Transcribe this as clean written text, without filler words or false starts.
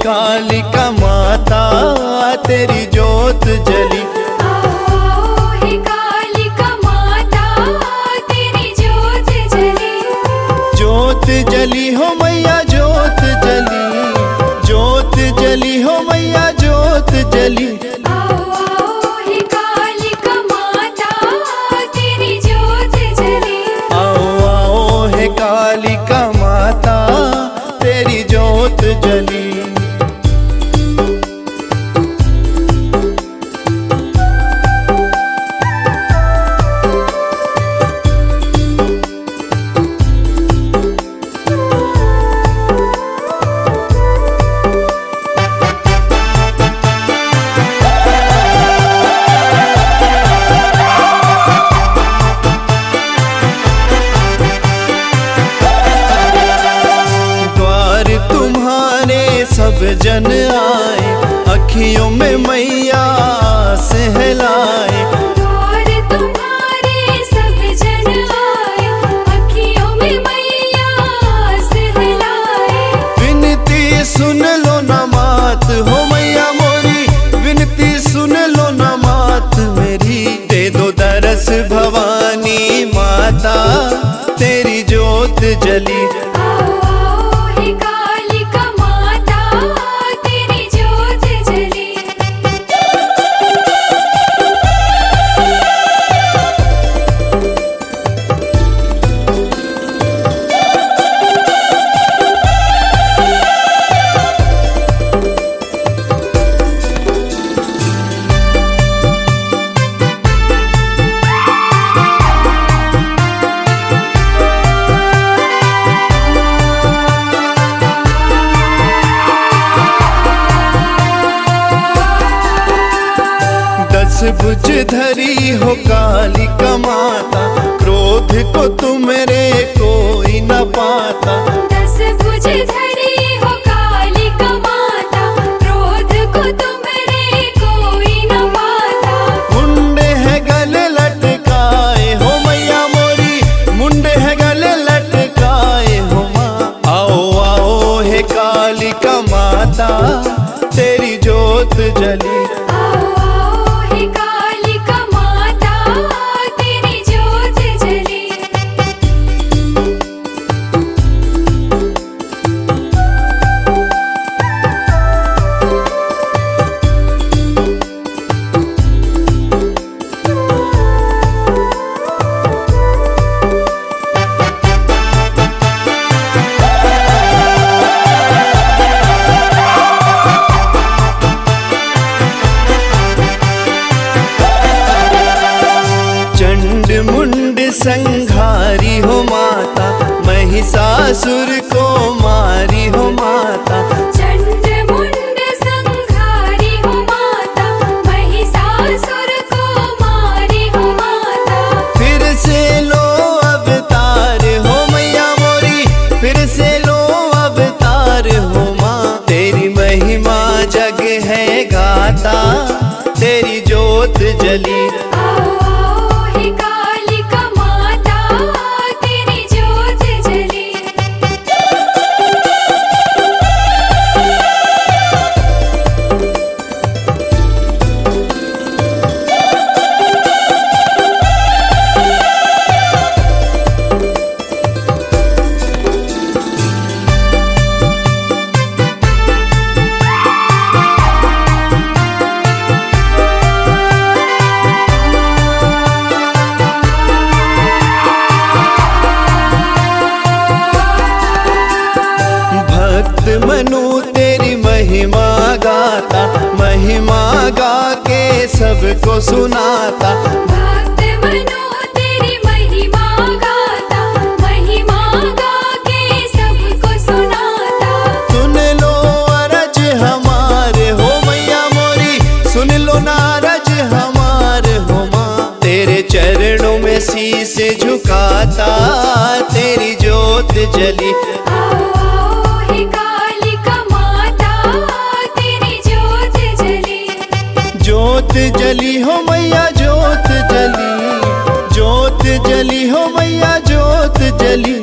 कालिका माता तेरी जोत जली। हे कालिका माता तेरी जोत जली। जोत जली हो मैया जोत जली, जोत जली हो मैया जोत जली। हे कालिका माता तेरी जोत जली। आओ आओ हे कालिका माता तेरी जोत जली। सब जन आए अखियों में मैया सहलाए। द्वार तुम्हारे सब जन आए अखियों में मैया सहलाए। विनती सुन लो ना मात हो मैया मोरी, विनती सुन लो ना मात मेरी। दे दो दरस भवानी माता तेरी जोत जली। भुज धरी हो कालिका माता, क्रोध को तुमरे कोई न पाता। 10 भुज धरी हो कालिका माता, क्रोध को तुमरे कोई न पाता। मुंडे है गले लटकाए हो मैया मोरी, मुंडे है गले लटकाए हो माँ। आओ आओ हे कालिका माता तेरी जोत जली। मुंड संघारी हो माता, महिषासुर को मारी हो माता। चंड मुंड संघारी हो माता, महिषासुर को मारी हो माता। फिर से लो अवतार हो मैया मोरी, फिर से लो अवतार हो माँ। तेरी महिमा जग है गाता तेरी जोत जली। मनु तेरी महिमा गाता, महिमा गा के सबको सुनाता। भक्त मनु तेरी महिमा गाता, महिमा गा के सबको सुनाता। सुन लो अरज हमारे हो मैया मोरी, सुन लो ना अरज हमारे हो माँ। तेरे चरणों में शीश झुकाता तेरी जोत जली। जोत जली हो मैया जोत जली, जोत जली हो मैया जोत जली।